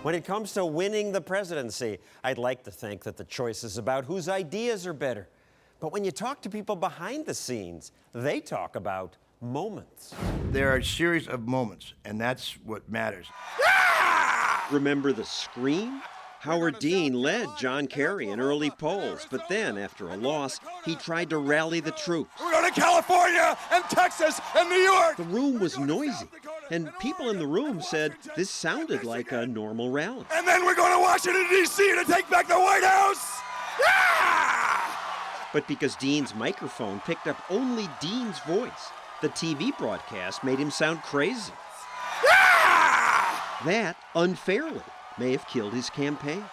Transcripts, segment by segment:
When it comes to winning the presidency, I'd like to think that the choice is about whose ideas are better. But when you talk to people behind the scenes, they talk about moments. There are a series of moments, and that's what matters. Remember the scream? Howard Dean led John Kerry in early polls, but then, after a loss, he tried to rally the troops. We're going to California and Texas and New York! The room was noisy, and people in the room said this sounded like a normal rally. And then we're going to Washington, D.C. to take back the White House! But because Dean's microphone picked up only Dean's voice, the TV broadcast made him sound crazy. That, unfairly, may have killed his campaign.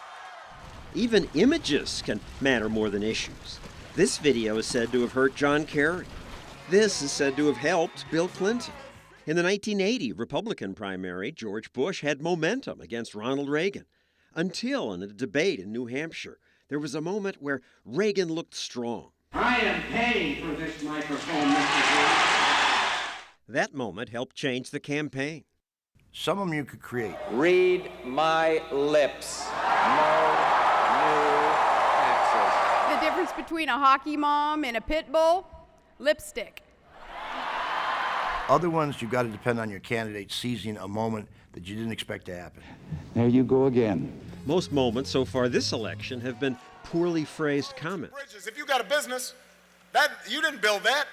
Even images can matter more than issues. This video is said to have hurt John Kerry. This is said to have helped Bill Clinton. In the 1980 Republican primary, George Bush had momentum against Ronald Reagan, until in a debate in New Hampshire, there was a moment where Reagan looked strong. I am paying for this microphone, Mr. President. That moment helped change the campaign. Some of them you could create. Read my lips. No new taxes. The difference between a hockey mom and a pit bull? Lipstick. Other ones, you've got to depend on your candidate seizing a moment that you didn't expect to happen. There you go again. Most moments so far this election have been poorly phrased comments. Bridges, if you got a business, that you didn't build that.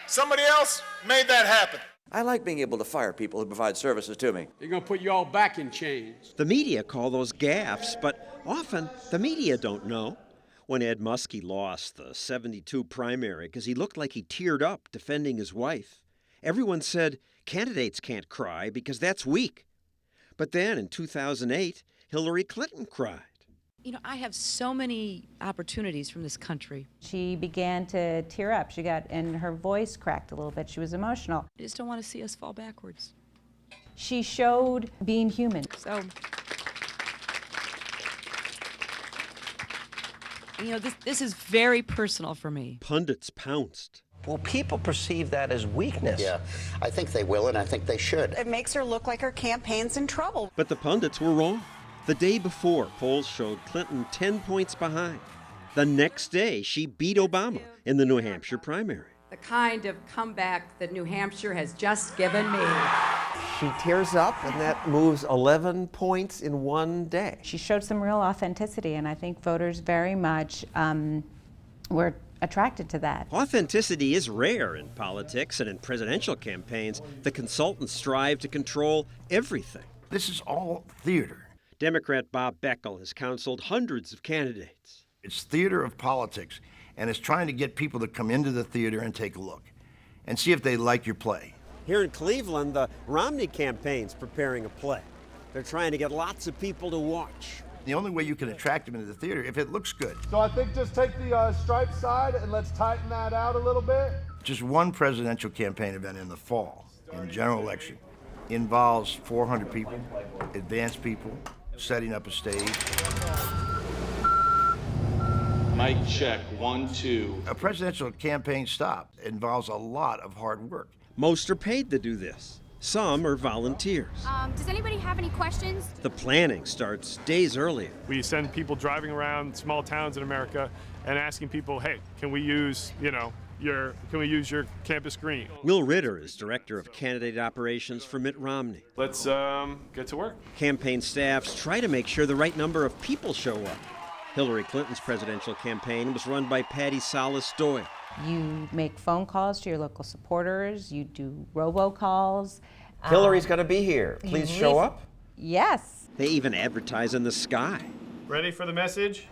Somebody else made that happen. I like being able to fire people who provide services to me. They're going to put you all back in chains. The media call those gaffes, but often the media don't know. When Ed Muskie lost the 72 primary because he looked like he teared up defending his wife, everyone said candidates can't cry because that's weak. But then in 2008, Hillary Clinton cried. You know, I have so many opportunities from this country. She began to tear up. And her voice cracked a little bit. She was emotional. I just don't want to see us fall backwards. She showed being human. So, you know, this is very personal for me. Pundits pounced. Well, people perceive that as weakness. Yeah, I think they will, and I think they should. It makes her look like her campaign's in trouble. But the pundits were wrong. The day before, polls showed Clinton 10 points behind. The next day, she beat Obama in the New Hampshire primary. The kind of comeback that New Hampshire has just given me. She tears up, and that moves 11 points in one day. She showed some real authenticity, and I think voters very much were attracted to that. Authenticity is rare in politics and in presidential campaigns. The consultants strive to control everything. This is all theater. Democrat Bob Beckel has counseled hundreds of candidates. It's theater of politics, and it's trying to get people to come into the theater and take a look and see if they like your play. Here in Cleveland, the Romney campaign's preparing a play. They're trying to get lots of people to watch. The only way you can attract them into the theater if it looks good. So I think just take the striped side and let's tighten that out a little bit. Just one presidential campaign event in the fall, in general election, involves 400 people, advanced people, setting up a stage. Mic check, 1, 2. A presidential campaign stop involves a lot of hard work. Most are paid to do this. Some are volunteers. Does anybody have any questions? The planning starts days earlier. We send people driving around small towns in America and asking people, hey, can we use, your campus green? Will Ritter is director of candidate operations for Mitt Romney. Let's get to work. Campaign staffs try to make sure the right number of people show up. Hillary Clinton's presidential campaign was run by Patty Salas Doyle. You make phone calls to your local supporters. You do robocalls. Hillary's going to be here. Please show up. Yes. They even advertise in the sky. Ready for the message?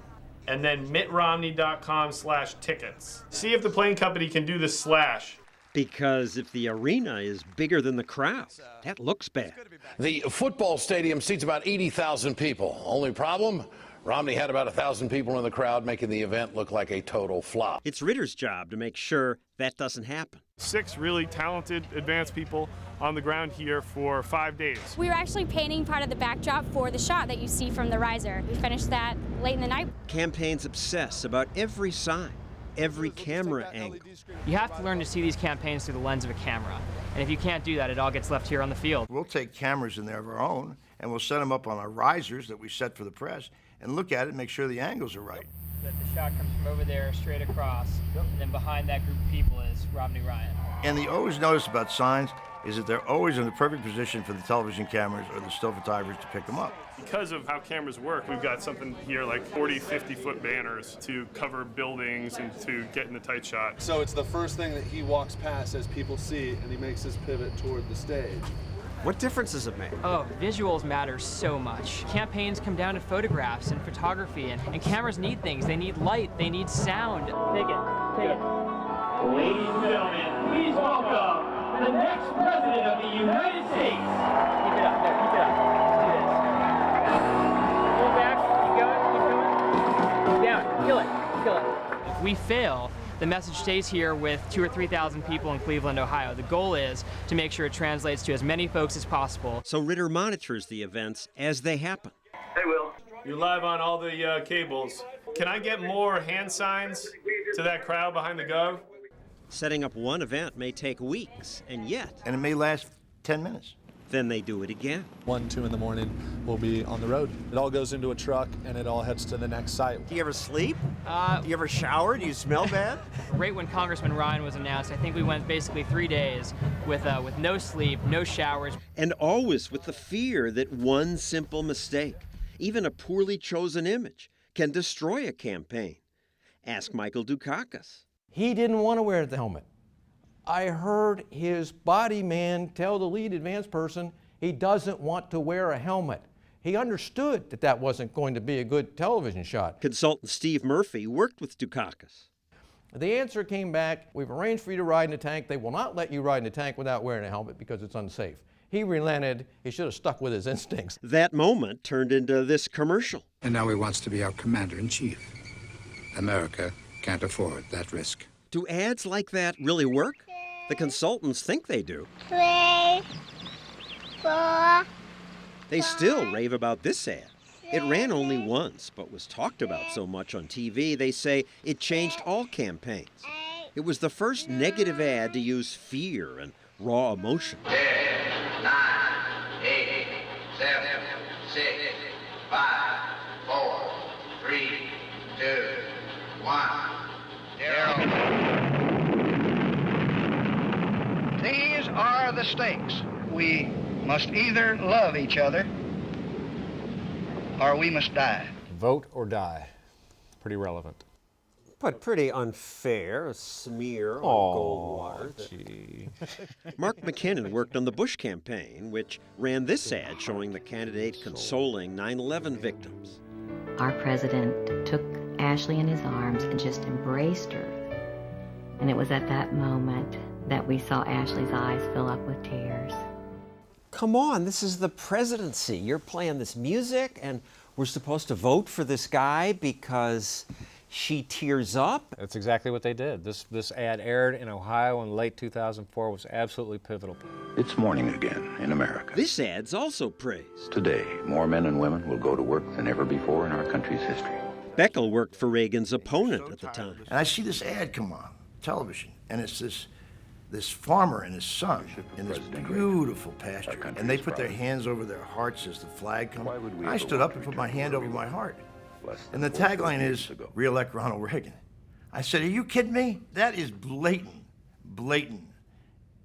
And then mittromney.com/tickets. See if the plane company can do the slash. Because if the arena is bigger than the crowd, that looks bad. The football stadium seats about 80,000 people. Only problem? Romney had about 1,000 people in the crowd, making the event look like a total flop. It's Ritter's job to make sure that doesn't happen. 6 really talented, advanced people on the ground here for 5 days. We were actually painting part of the backdrop for the shot that you see from the riser. We finished that late in the night. Campaigns obsess about every sign, every camera angle. You have to learn to see these campaigns through the lens of a camera. And if you can't do that, it all gets left here on the field. We'll take cameras in there of our own and we'll set them up on our risers that we set for the press and look at it and make sure the angles are right. That the shot comes from over there straight across, and then behind that group of people is Romney Ryan. And the always notice about signs is that they're always in the perfect position for the television cameras or the still photographers to pick them up. Because of how cameras work, we've got something here like 40, 50-foot banners to cover buildings and to get in the tight shot. So it's the first thing that he walks past as people see, and he makes his pivot toward the stage. What difference does it make? Oh, visuals matter so much. Campaigns come down to photographs and photography, and cameras need things. They need light, they need sound. Take it. Ladies and gentlemen, please welcome the next president of the United States. Keep it up. Let's do this. Pull back. Keep going. Down. Kill it. If we fail, the message stays here with 2,000 or 3,000 people in Cleveland, Ohio. The goal is to make sure it translates to as many folks as possible. So Ritter monitors the events as they happen. Hey, Will. You're live on all the cables. Can I get more hand signs to that crowd behind the Gov? Setting up one event may take weeks, and yet... And it may last 10 minutes. Then they do it again. 1, 2 in the morning, we'll be on the road. It all goes into a truck, and it all heads to the next site. Do you ever sleep? Do you ever shower? Do you smell bad? Right when Congressman Ryan was announced, I think we went basically 3 days with no sleep, no showers. And always with the fear that one simple mistake, even a poorly chosen image, can destroy a campaign. Ask Michael Dukakis. He didn't want to wear the helmet. I heard his body man tell the lead advance person he doesn't want to wear a helmet. He understood that that wasn't going to be a good television shot. Consultant Steve Murphy worked with Dukakis. The answer came back, we've arranged for you to ride in a tank. They will not let you ride in a tank without wearing a helmet because it's unsafe. He relented. He should have stuck with his instincts. That moment turned into this commercial. And now he wants to be our commander-in-chief. America can't afford that risk. Do ads like that really work? The consultants think they do. 3, 4. They still rave about this ad. It ran only once, but was talked about so much on TV, they say it changed all campaigns. It was the first negative ad to use fear and raw emotion. 10, 9, 8, 7, 6, 5, 4, 3, 2, 1, 0. These are the stakes. We must either love each other or we must die. Vote or die. Pretty relevant. But pretty unfair, a smear on Goldwater. Gee. Mark McKinnon worked on the Bush campaign, which ran this ad showing the candidate consoling 9/11 victims. Our president took Ashley in his arms and just embraced her. And it was at that moment that we saw Ashley's eyes fill up with tears. Come on, this is the presidency. You're playing this music, and we're supposed to vote for this guy because she tears up? That's exactly what they did. This ad aired in Ohio in late 2004, was absolutely pivotal. It's morning again in America. This ad's also praised. Today, more men and women will go to work than ever before in our country's history. Beckel worked for Reagan's opponent at the time. And I see this ad come on television, and it's this farmer and his son in this beautiful pasture, and they put their hands over their hearts as the flag comes. I stood up and put my hand over my heart. And the tagline is, re-elect Ronald Reagan. I said, are you kidding me? That is blatant,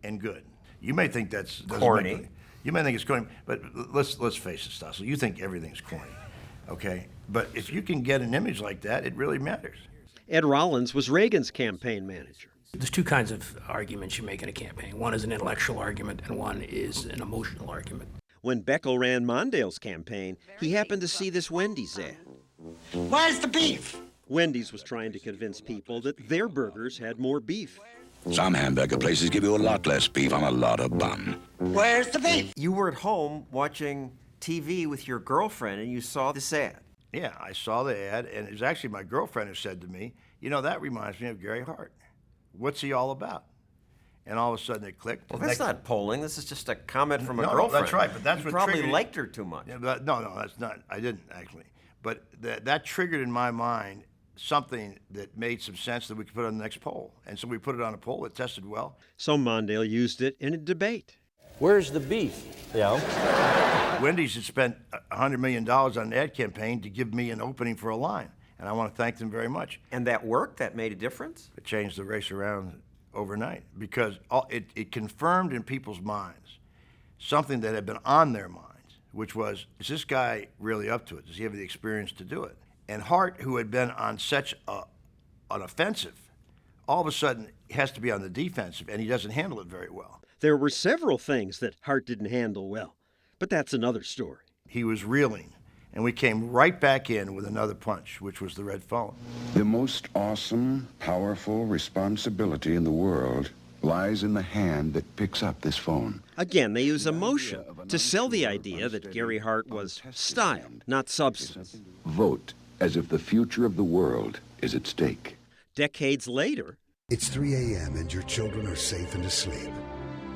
and good. You may think that's corny. You may think it's corny, but let's face it, Stossel. You think everything's corny, okay? But if you can get an image like that, it really matters. Ed Rollins was Reagan's campaign manager. There's two kinds of arguments you make in a campaign. One is an intellectual argument, and one is an emotional argument. When Beckel ran Mondale's campaign, he happened to see this Wendy's ad. Where's the beef? Wendy's was trying to convince people that their burgers had more beef. Some hamburger places give you a lot less beef on a lot of bun. Where's the beef? You were at home watching TV with your girlfriend, and you saw this ad. Yeah, I saw the ad, and it was actually my girlfriend who said to me, you know, that reminds me of Gary Hart. What's he all about? And all of a sudden it clicked. Well, that's not polling. This is just a comment from a girlfriend. No, that's right, but that's you what probably triggered liked her too much. Yeah, no, that's not. I didn't, actually. But that triggered in my mind something that made some sense that we could put on the next poll. And so we put it on a poll. It tested well. So Mondale used it in a debate. Where's the beef? Yeah. Wendy's had spent $100 million on an ad campaign to give me an opening for a line, and I want to thank them very much. And that worked? That made a difference? It changed the race around overnight because it confirmed in people's minds something that had been on their minds, which was, is this guy really up to it? Does he have the experience to do it? And Hart, who had been on such an offensive, all of a sudden has to be on the defensive, and he doesn't handle it very well. There were several things that Hart didn't handle well, but that's another story. He was reeling, and we came right back in with another punch, which was the red phone. The most awesome, powerful responsibility in the world lies in the hand that picks up this phone. Again, they use emotion to sell the idea that Gary Hart was style, not substance. Vote as if the future of the world is at stake. Decades later, it's 3 a.m. and your children are safe and asleep.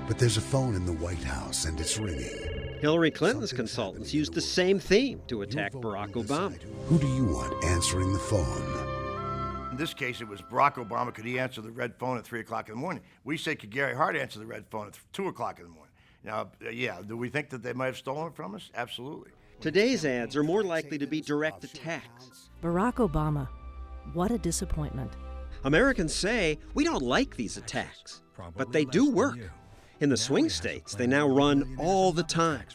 But there's a phone in the White House and it's ringing. Hillary Clinton's consultants used the same theme to attack Barack Obama. Who do you want answering the phone? In this case, it was Barack Obama. Could he answer the red phone at 3 o'clock in the morning? We say, could Gary Hart answer the red phone at 2 o'clock in the morning? Now, yeah, do we think that they might have stolen it from us? Absolutely. Today's ads are more likely to be direct attacks. Barack Obama, what a disappointment. Americans say, we don't like these attacks, but they do work. In the swing states, they now run all the time.